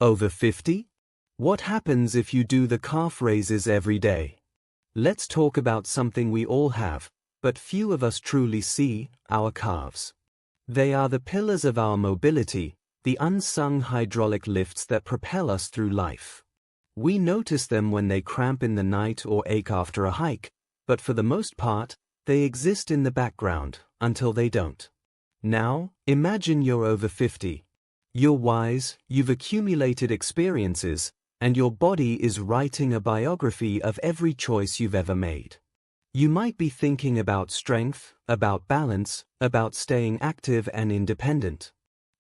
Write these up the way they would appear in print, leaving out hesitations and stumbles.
Over 50? What happens if you do the calf raises every day? Let's talk about something we all have, but few of us truly see: our calves. They are the pillars of our mobility, the unsung hydraulic lifts that propel us through life. We notice them when they cramp in the night or ache after a hike, but for the most part, they exist in the background until they don't. Now, imagine you're over 50. You're wise, you've accumulated experiences, and your body is writing a biography of every choice you've ever made. You might be thinking about strength, about balance, about staying active and independent.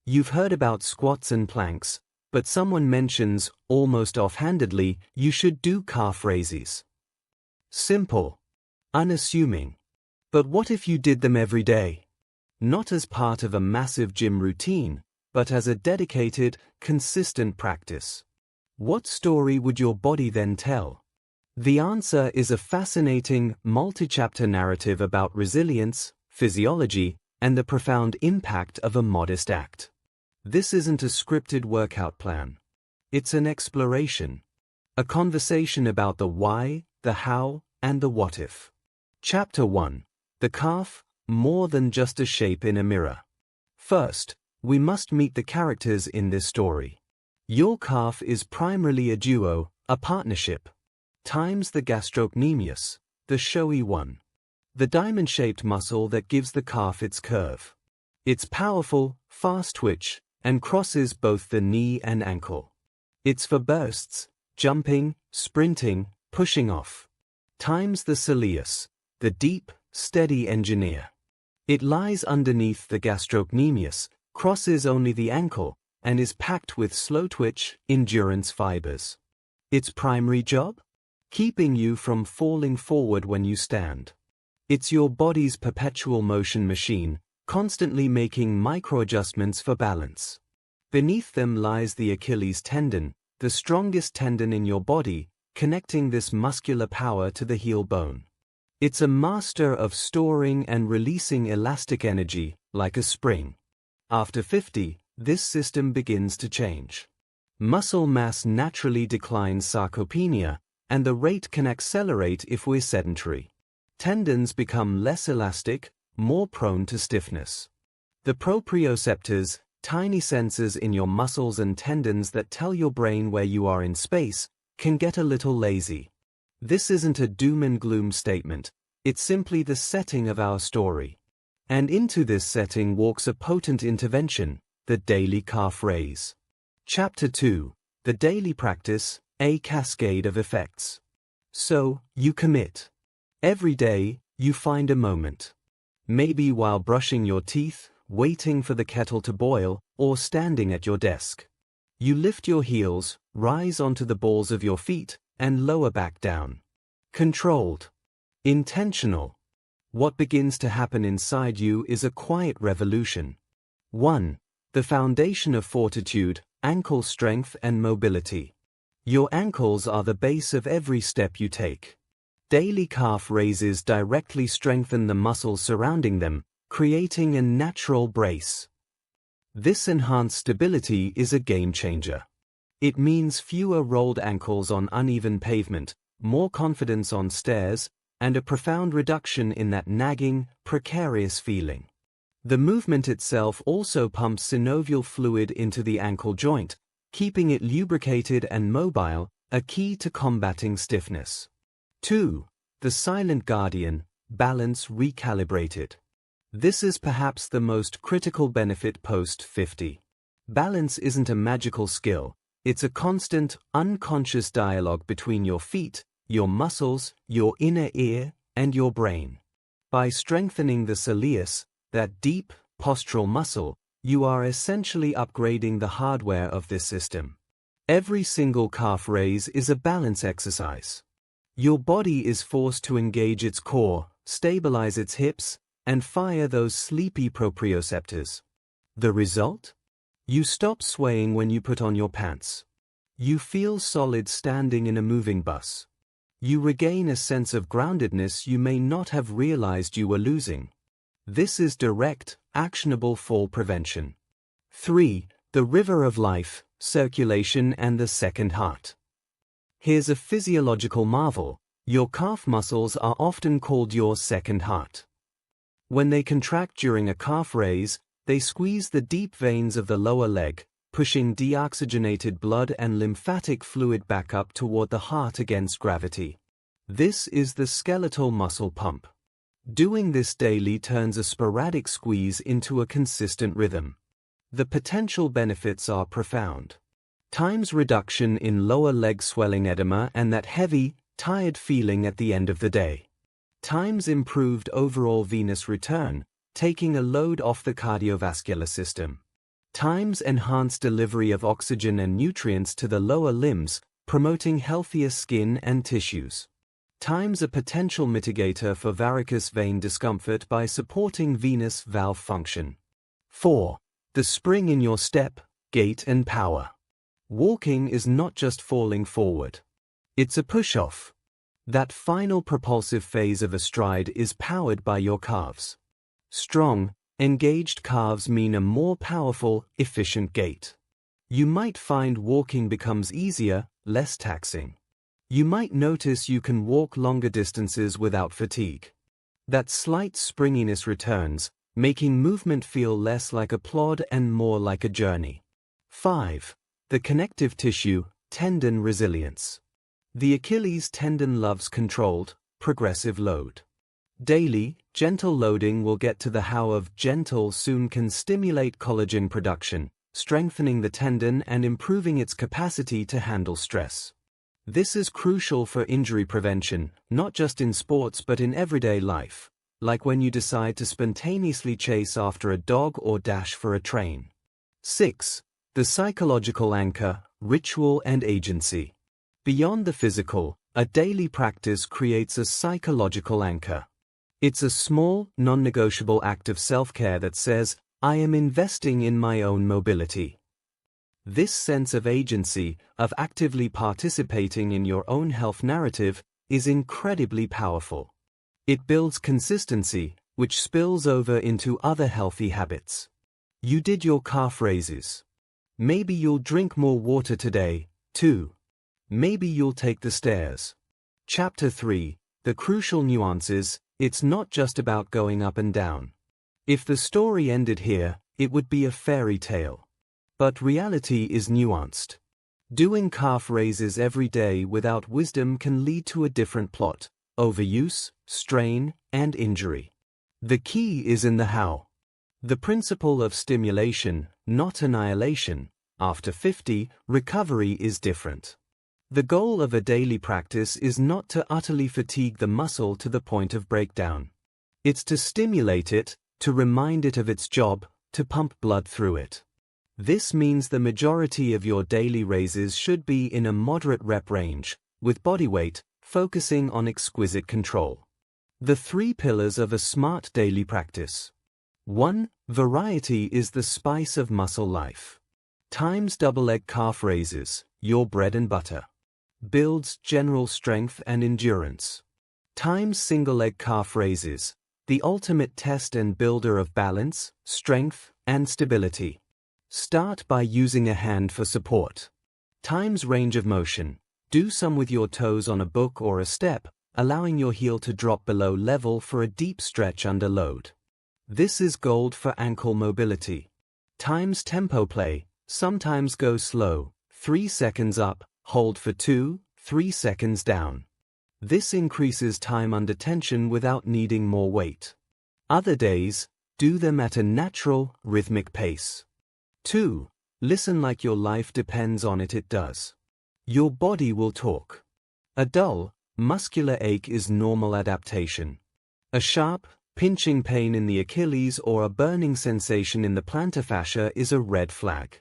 You've heard about squats and planks, but someone mentions, almost offhandedly, you should do calf raises. Simple. Unassuming. But what if you did them every day? Not as part of a massive gym routine, but as a dedicated, consistent practice. What story would your body then tell? The answer is a fascinating, multi-chapter narrative about resilience, physiology, and the profound impact of a modest act. This isn't a scripted workout plan. It's an exploration. A conversation about the why, the how, and the what if. Chapter 1. The calf, more than just a shape in a mirror. First, we must meet the characters in this story. Your calf is primarily a duo, a partnership. Times the gastrocnemius, the showy one. The diamond-shaped muscle that gives the calf its curve. It's powerful, fast twitch, and crosses both the knee and ankle. It's for bursts, jumping, sprinting, pushing off. Times the soleus, the deep, steady engineer. It lies underneath the gastrocnemius, crosses only the ankle, and is packed with slow-twitch, endurance fibers. Its primary job? Keeping you from falling forward when you stand. It's your body's perpetual motion machine, constantly making micro-adjustments for balance. Beneath them lies the Achilles tendon, the strongest tendon in your body, connecting this muscular power to the heel bone. It's a master of storing and releasing elastic energy, like a spring. After 50, this system begins to change. Muscle mass naturally declines sarcopenia, and the rate can accelerate if we're sedentary. Tendons become less elastic, more prone to stiffness. The proprioceptors, tiny sensors in your muscles and tendons that tell your brain where you are in space, can get a little lazy. This isn't a doom and gloom statement, it's simply the setting of our story. And into this setting walks a potent intervention, the daily calf raise. Chapter 2. The daily practice, a cascade of effects. So, you commit. Every day, you find a moment. Maybe while brushing your teeth, waiting for the kettle to boil, or standing at your desk. You lift your heels, rise onto the balls of your feet, and lower back down. Controlled. Intentional. What begins to happen inside you is a quiet revolution. 1. The foundation of fortitude, ankle strength and mobility. Your ankles are the base of every step you take. Daily calf raises directly strengthen the muscles surrounding them, creating a natural brace. This enhanced stability is a game changer. It means fewer rolled ankles on uneven pavement, more confidence on stairs, and a profound reduction in that nagging, precarious feeling. The movement itself also pumps synovial fluid into the ankle joint, keeping it lubricated and mobile, a key to combating stiffness. 2. The silent guardian, balance recalibrated. This is perhaps the most critical benefit post-50. Balance isn't a magical skill, it's a constant, unconscious dialogue between your feet, your muscles, your inner ear, and your brain. By strengthening the soleus, that deep, postural muscle, you are essentially upgrading the hardware of this system. Every single calf raise is a balance exercise. Your body is forced to engage its core, stabilize its hips, and fire those sleepy proprioceptors. The result? You stop swaying when you put on your pants. You feel solid standing in a moving bus. You regain a sense of groundedness you may not have realized you were losing. This is direct, actionable fall prevention. 3. the river of life, circulation, and the second heart. Here's a physiological marvel: your calf muscles are often called your second heart. When they contract during a calf raise, they squeeze the deep veins of the lower leg, pushing deoxygenated blood and lymphatic fluid back up toward the heart against gravity. This is the skeletal muscle pump. Doing this daily turns a sporadic squeeze into a consistent rhythm. The potential benefits are profound. Times reduction in lower leg swelling edema and that heavy, tired feeling at the end of the day. Times improved overall venous return, taking a load off the cardiovascular system. Times enhanced delivery of oxygen and nutrients to the lower limbs, promoting healthier skin and tissues. Times a potential mitigator for varicose vein discomfort by supporting venous valve function. 4. The spring in your step, gait and power. Walking is not just falling forward. It's a push-off. That final propulsive phase of a stride is powered by your calves. Strong, engaged calves mean a more powerful, efficient gait. You might find walking becomes easier, less taxing. You might notice you can walk longer distances without fatigue. That slight springiness returns, making movement feel less like a plod and more like a journey. 5. The connective tissue, tendon resilience. The Achilles tendon loves controlled, progressive load. Daily, gentle loading will get to the how of gentle soon can stimulate collagen production, strengthening the tendon and improving its capacity to handle stress. This is crucial for injury prevention, not just in sports but in everyday life, like when you decide to spontaneously chase after a dog or dash for a train. 6. The psychological anchor, ritual and agency. Beyond the physical, a daily practice creates a psychological anchor. It's a small, non-negotiable act of self-care that says, I am investing in my own mobility. This sense of agency, of actively participating in your own health narrative, is incredibly powerful. It builds consistency, which spills over into other healthy habits. You did your calf raises. Maybe you'll drink more water today, too. Maybe you'll take the stairs. Chapter 3. The crucial nuances. It's not just about going up and down. If the story ended here, it would be a fairy tale. But reality is nuanced. Doing calf raises every day without wisdom can lead to a different plot: overuse, strain, and injury. The key is in the how. The principle of stimulation, not annihilation. After 50, recovery is different. The goal of a daily practice is not to utterly fatigue the muscle to the point of breakdown. It's to stimulate it, to remind it of its job, to pump blood through it. This means the majority of your daily raises should be in a moderate rep range, with body weight focusing on exquisite control. The 3 pillars of a smart daily practice. 1. Variety is the spice of muscle life. Times double leg calf raises, your bread and butter. Builds general strength and endurance. Times single leg calf raises, the ultimate test and builder of balance, strength, and stability. Start by using a hand for support. Times range of motion. Do some with your toes on a book or a step, allowing your heel to drop below level for a deep stretch under load. This is gold for ankle mobility. Times tempo play. Sometimes go slow, 3 seconds up, hold for 2, 3 seconds down. This increases time under tension without needing more weight. Other days, do them at a natural, rhythmic pace. 2. Listen like your life depends on it. It does. Your body will talk. A dull, muscular ache is normal adaptation. A sharp, pinching pain in the Achilles or a burning sensation in the plantar fascia is a red flag.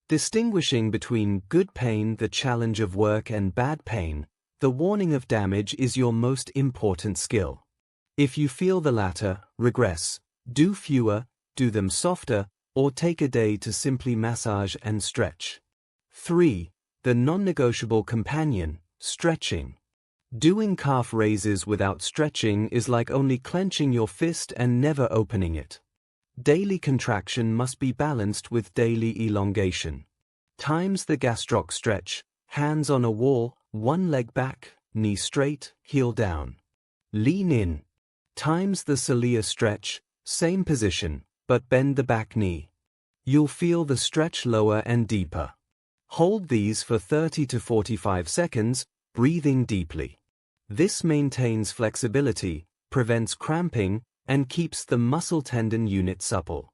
Distinguishing between good pain, the challenge of work, and bad pain, the warning of damage is your most important skill. If you feel the latter, regress. Do fewer, do them softer, or take a day to simply massage and stretch. 3. The non-negotiable companion, stretching. Doing calf raises without stretching is like only clenching your fist and never opening it. daily contraction must be balanced with daily elongation. Times the gastroc stretch, hands on a wall, one leg back, knee straight, heel down. Lean in. Times the cilia stretch, same position, but bend the back knee. You'll feel the stretch lower and deeper. Hold these for 30 to 45 seconds, breathing deeply. This maintains flexibility, prevents cramping, and keeps the muscle tendon unit supple.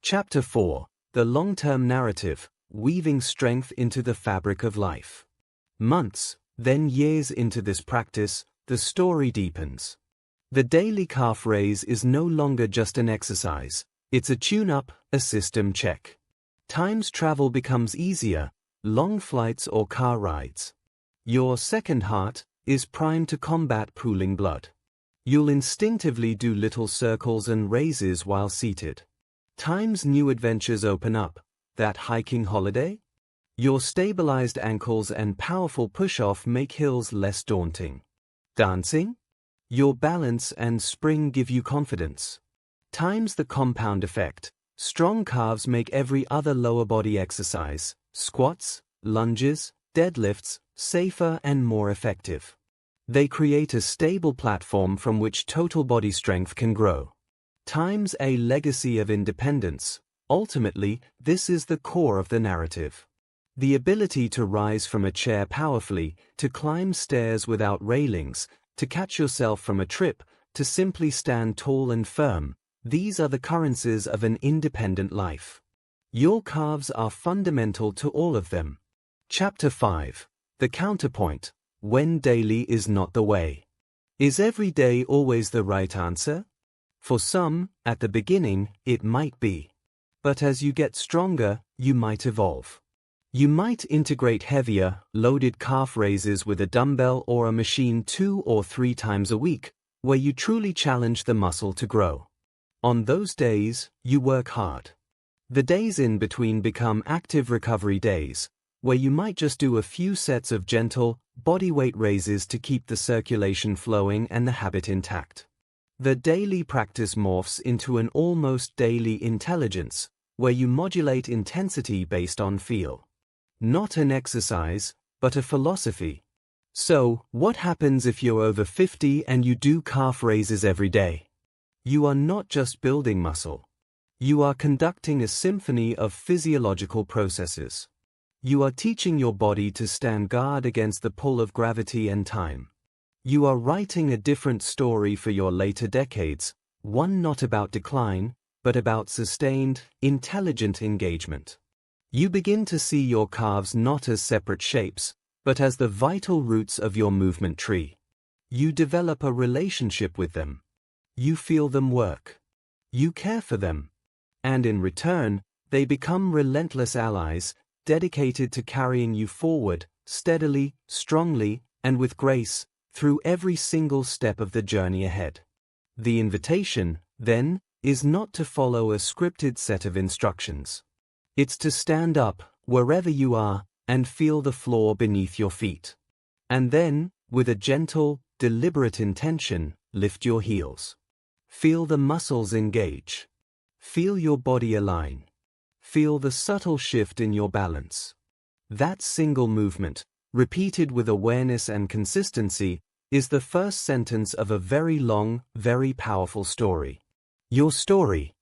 Chapter 4. The Long-Term Narrative, Weaving Strength into the Fabric of Life. Months, then years into this practice, the story deepens. The daily calf raise is no longer just an exercise, it's a tune-up, a system check. Times travel becomes easier, long flights or car rides. Your second heart is primed to combat pooling blood. You'll instinctively do little circles and raises while seated. Times new adventures open up, that hiking holiday? Your stabilized ankles and powerful push-off make hills less daunting. Dancing? Your balance and spring give you confidence. Times the compound effect. Strong calves make every other lower body exercise, squats, lunges, deadlifts, safer and more effective. They create a stable platform from which total body strength can grow. Times a legacy of independence. Ultimately, this is the core of the narrative. The ability to rise from a chair powerfully, to climb stairs without railings, to catch yourself from a trip, to simply stand tall and firm, these are the currencies of an independent life. Your calves are fundamental to all of them. Chapter 5. The Counterpoint. When daily is not the way. Is every day always the right answer? For some, at the beginning, it might be. But as you get stronger, you might evolve. You might integrate heavier, loaded calf raises with a dumbbell or a machine 2 or 3 times a week, where you truly challenge the muscle to grow. On those days, you work hard. The days in between become active recovery days, where you might just do a few sets of gentle, bodyweight raises to keep the circulation flowing and the habit intact. The daily practice morphs into an almost daily intelligence, where you modulate intensity based on feel. Not an exercise, but a philosophy. So, what happens if you're over 50 and you do calf raises every day? You are not just building muscle. You are conducting a symphony of physiological processes. You are teaching your body to stand guard against the pull of gravity and time. You are writing a different story for your later decades, one not about decline, but about sustained, intelligent engagement. You begin to see your calves not as separate shapes, but as the vital roots of your movement tree. You develop a relationship with them. You feel them work. You care for them. And in return, they become relentless allies, dedicated to carrying you forward, steadily, strongly, and with grace, through every single step of the journey ahead. The invitation, then, is not to follow a scripted set of instructions. It's to stand up, wherever you are, and feel the floor beneath your feet. And then, with a gentle, deliberate intention, lift your heels. Feel the muscles engage. Feel your body align. Feel the subtle shift in your balance. That single movement, repeated with awareness and consistency, is the first sentence of a very long, very powerful story. Your story.